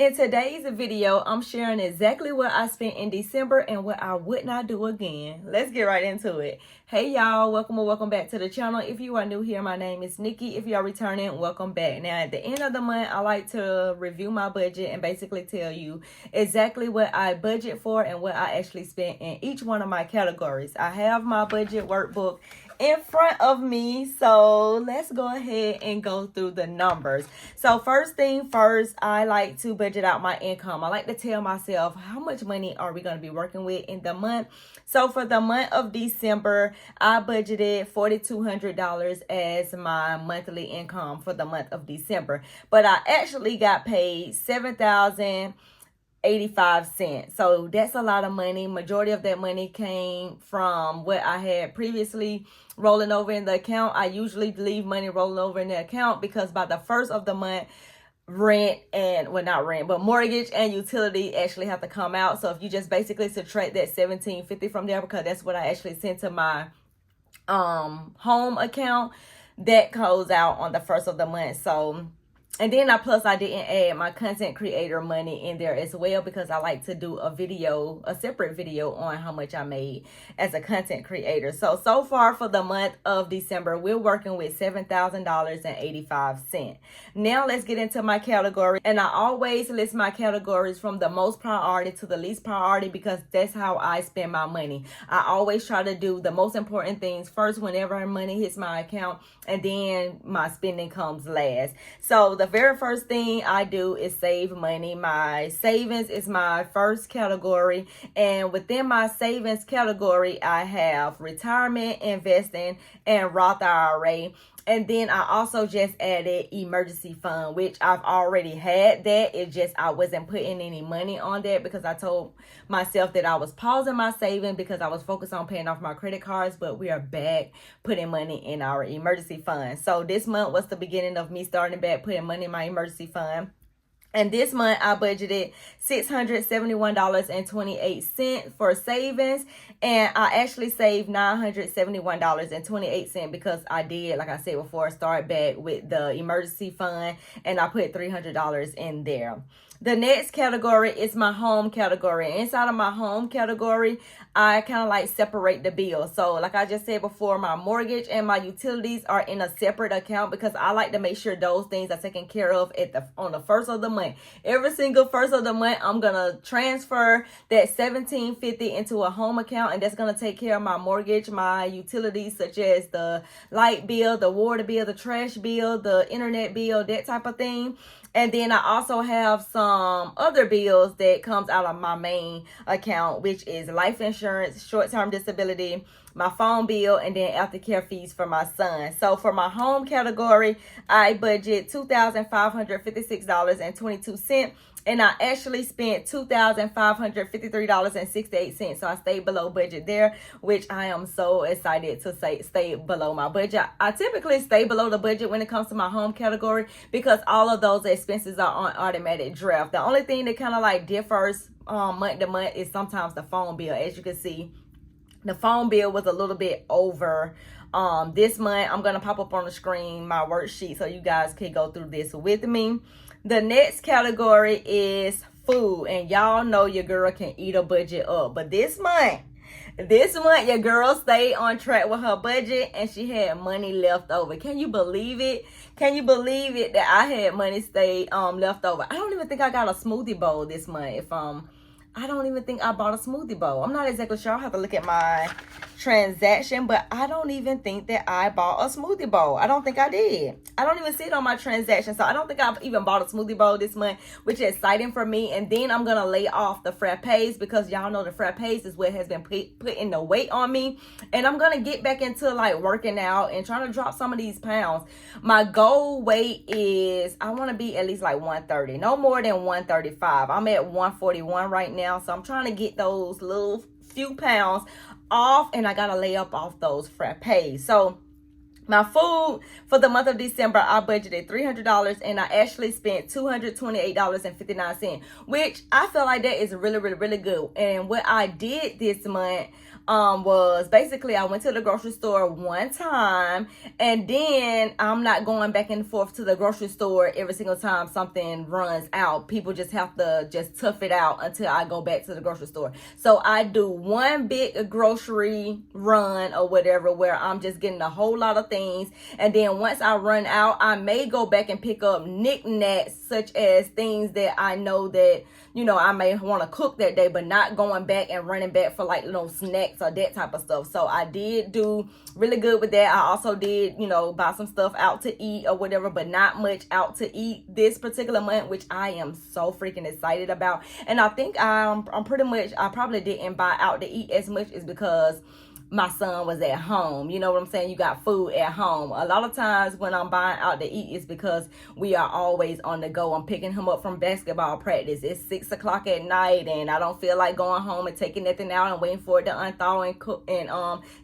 In today's video, I'm sharing exactly what I spent in December and what I would not do again. Let's get right into it. Hey y'all, welcome or welcome back to the channel. If you are new here, my name is Nikki. If you are returning, welcome back. Now at the end of the month, I like to review my budget and basically tell you exactly what I budget for and what I actually spent in each one of my categories. I have my budget workbook in front of me, so let's go ahead and go through the numbers. So first thing first, I like to budget out my income. I like to tell myself how much money are we going to be working with in the month. So for the month of December, I budgeted $4,200 as my monthly income for the month of December, but I actually got paid $7,085. So that's a lot of money. Majority of that money came from what I had previously rolling over in the account. I usually leave money rolling over in the account because by the first of the month, mortgage and utility actually have to come out. So if you just basically subtract that $1,750 from there, because that's what I actually sent to my home account, that goes out on the first of the month. So and then I didn't add my content creator money in there as well, because I like to do a separate video on how much I made as a content creator. So far for the month of December, we're working with $7,000.85. Now let's get into my category. And I always list my categories from the most priority to the least priority, because that's how I spend my money. I always try to do the most important things first whenever money hits my account, and then my spending comes last. So the very first thing I do is save money. My savings is my first category, and within my savings category, I have retirement, investing, and Roth IRA. And then I also just added emergency fund, which I've already had that. It's just I wasn't putting any money on that because I told myself that I was pausing my saving because I was focused on paying off my credit cards, but we are back putting money in our emergency fund. So this month was the beginning of me starting back putting money in my emergency fund. And this month, I budgeted $671.28 for savings. And I actually saved $971.28 because I did, like I said before, start back with the emergency fund. And I put $300 in there. The next category is my home category. Inside of my home category, I kind of like separate the bills. So like I just said before, my mortgage and my utilities are in a separate account because I like to make sure those things are taken care of on the first of the month. Every single first of the month, I'm going to transfer that $1,750 into a home account, and that's going to take care of my mortgage, my utilities such as the light bill, the water bill, the trash bill, the internet bill, that type of thing. And then I also have some other bills that comes out of my main account, which is life insurance, short-term disability, my phone bill, and then aftercare fees for my son. So for my home category, I budget $2,556.22. And I actually spent $2,553.68. So I stayed below budget there, which I am so excited to stay below my budget. I typically stay below the budget when it comes to my home category because all of those expenses are on automatic draft. The only thing that kind of like differs month to month is sometimes the phone bill. As you can see, the phone bill was a little bit over this month. I'm going to pop up on the screen my worksheet so you guys can go through this with me. The next category is food, and y'all know your girl can eat a budget up. But this month, your girl stayed on track with her budget, and she had money left over. Can you believe it? Can you believe it that I had money left over? I don't even think I got a smoothie bowl this month. I don't even think I bought a smoothie bowl. I'm not exactly sure. I'll have to look at my transaction, but I don't even think that I bought a smoothie bowl. I don't think I did. I don't even see it on my transaction, so I don't think I've even bought a smoothie bowl this month, which is exciting for me. And then I'm gonna lay off the frappes because y'all know the frappes is what has been putting the weight on me, and I'm gonna get back into like working out and trying to drop some of these pounds. My goal weight is I want to be at least like 130, no more than 135. I'm at 141 right now, so I'm trying to get those little few pounds off, and I gotta lay up off those frappes. So my food for the month of December, I budgeted $300, and I actually spent $228.59, which I feel like that is really, really, really good. And what I did this month, was basically I went to the grocery store one time, and then I'm not going back and forth to the grocery store every single time something runs out. People just have to just tough it out until I go back to the grocery store. So I do one big grocery run or whatever where I'm just getting a whole lot of things, and then once I run out, I may go back and pick up knickknacks such as things that I know that, you know, I may want to cook that day, but not going back and running back for like, you know, snacks or that type of stuff. So I did do really good with that. I also did, you know, buy some stuff out to eat or whatever, but not much out to eat this particular month, which I am so freaking excited about. And I think I'm pretty much, I probably didn't buy out to eat as much is because my son was at home. You know what I'm saying? You got food at home. A lot of times when I'm buying out to eat, it's because we are always on the go. I'm picking him up from basketball practice. It's 6 o'clock at night, and I don't feel like going home and taking nothing out and waiting for it to unthaw and cook. And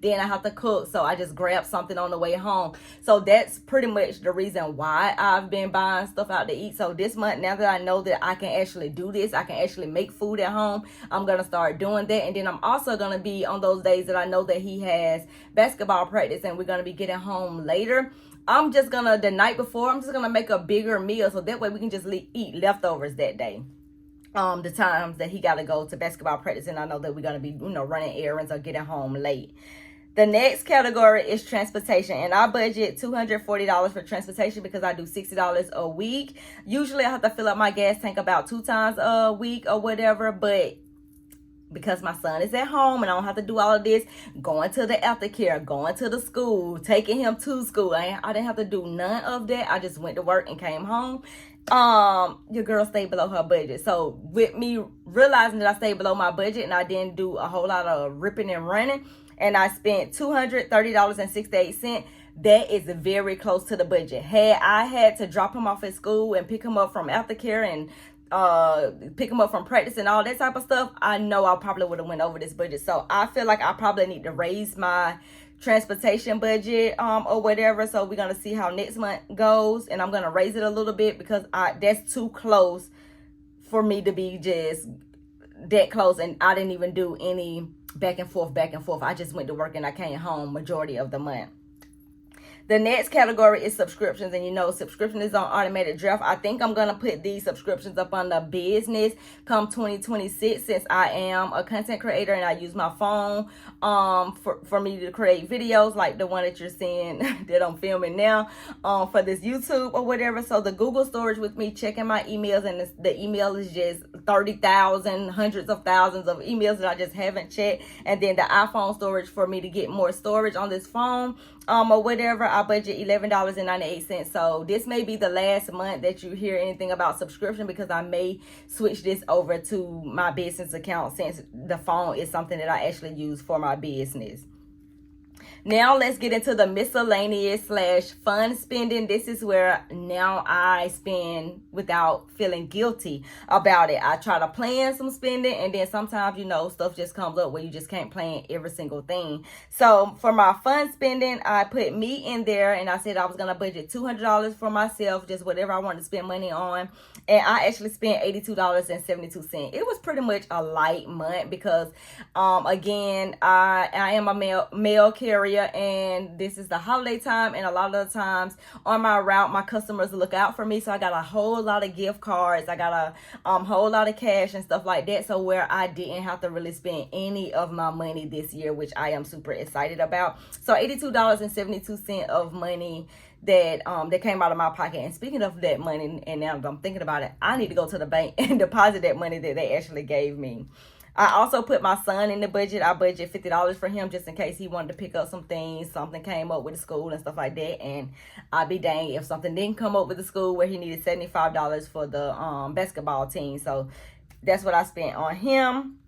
then I have to cook, so I just grab something on the way home. So that's pretty much the reason why I've been buying stuff out to eat. So this month, now that I know that I can actually do this, I can actually make food at home, I'm gonna start doing that. And then I'm also gonna be on those days that I know that he has basketball practice and we're going to be getting home later, I'm just going to, the night before, I'm just going to make a bigger meal so that way we can just eat leftovers that day. The times that he got to go to basketball practice and I know that we're going to be, you know, running errands or getting home late. The next category is transportation, and I budget $240 for transportation because I do $60 a week. Usually I have to fill up my gas tank about 2 times a week or whatever, but because my son is at home and I don't have to do all of this, going to the aftercare, going to the school, taking him to school, I didn't have to do none of that. I just went to work and came home. Your girl stayed below her budget. So with me realizing that I stayed below my budget and I didn't do a whole lot of ripping and running, and I spent $230.68, that is very close to the budget. Had I had to drop him off at school and pick him up from aftercare and pick him up from practice and all that type of stuff, I know I probably would have went over this budget. So I feel like I probably need to raise my transportation budget or whatever. So we're gonna see how next month goes, and I'm gonna raise it a little bit because that's too close for me to be just that close, and I didn't even do any back and forth. I just went to work and I came home majority of the month. The next category is subscriptions, and you know subscription is on automated draft. I think I'm going to put these subscriptions up on the business come 2026 since I am a content creator and I use my phone for me to create videos like the one that you're seeing that I'm filming now for this YouTube or whatever. So the Google storage with me checking my emails, and the email is just 30,000, hundreds of thousands of emails that I just haven't checked. And then the iPhone storage for me to get more storage on this phone or whatever, I budget $11.98. So this may be the last month that you hear anything about subscription because I may switch this over to my business account since the phone is something that I actually use for my business. Now let's get into the miscellaneous / fun spending. This is where now I spend without feeling guilty about it. I try to plan some spending, and then sometimes, you know, stuff just comes up where you just can't plan every single thing. So for my fun spending, I put me in there, and I said I was going to budget $200 for myself, just whatever I wanted to spend money on. And I actually spent $82.72. It was pretty much a light month because, again, I am a mail carrier, and this is the holiday time, and a lot of the times on my route my customers look out for me, so I got a whole lot of gift cards, I got a whole lot of cash and stuff like that, so where I didn't have to really spend any of my money this year, which I am super excited about. So $82.72 of money that came out of my pocket. And speaking of that money, and now that I'm thinking about it, I need to go to the bank and deposit that money that they actually gave me. I also put my son in the budget. I budget $50 for him just in case he wanted to pick up some things. Something came up with the school and stuff like that. And I'd be dang if something didn't come up with the school where he needed $75 for the basketball team. So that's what I spent on him.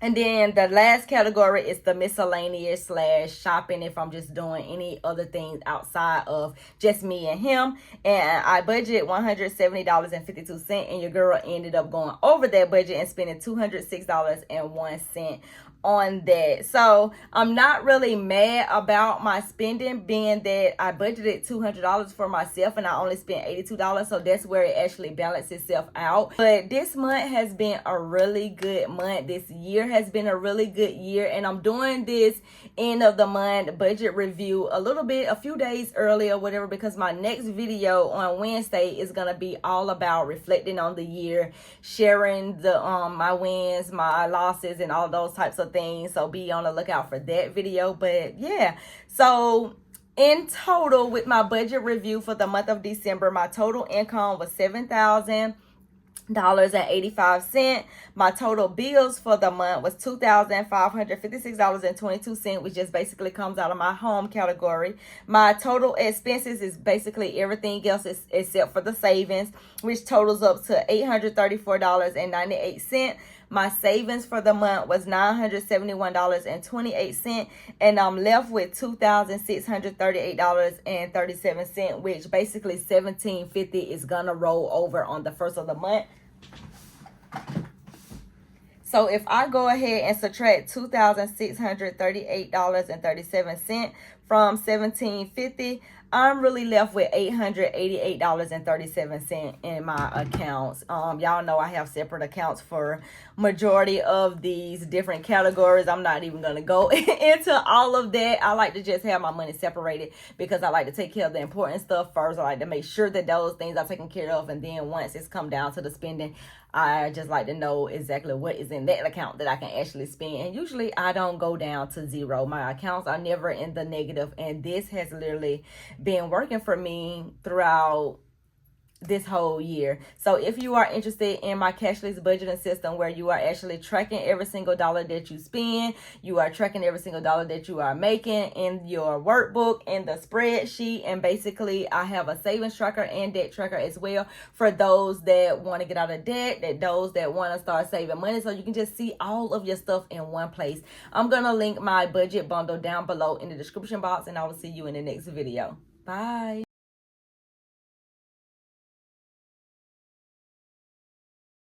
And then the last category is the miscellaneous / shopping if I'm just doing any other things outside of just me and him. And I budget $170.52, and your girl ended up going over that budget and spending $206.01 on that. So I'm not really mad about my spending, being that I budgeted $200 for myself and I only spent $82. So that's where it actually balanced itself out. But this month has been a really good month. This year has been a really good year, and I'm doing this end of the month budget review a few days early or whatever, because my next video on Wednesday is going to be all about reflecting on the year, sharing the my wins, my losses, and all those types of things. So be on the lookout for that video. But yeah, so in total, with my budget review for the month of December, my total income was $7,000.85. My total bills for the month was $2,556.22, which just basically comes out of my home category. My total expenses is basically everything else except for the savings, which totals up to $834.98. My savings for the month was $971.28, and I'm left with $2,638.37, which basically $1,750 is gonna roll over on the first of the month. So if I go ahead and subtract $2,638.37 from $1,750, I'm really left with $888.37 in my accounts. Y'all know I have separate accounts for majority of these different categories. I'm not even gonna go into all of that. I like to just have my money separated because I like to take care of the important stuff first. I like to make sure that those things are taken care of, and then once it's come down to the spending, I just like to know exactly what is in that account that I can actually spend. And usually I don't go down to zero. My accounts are never in the negative, and this has literally been working for me throughout this whole year. So if you are interested in my cashless budgeting system, where you are actually tracking every single dollar that you spend, you are tracking every single dollar that you are making in your workbook, in the spreadsheet, and basically I have a savings tracker and debt tracker as well for those that want to get out of debt, those that want to start saving money, so you can just see all of your stuff in one place. I'm gonna link my budget bundle down below in the description box, and I will see you in the next video. Bye.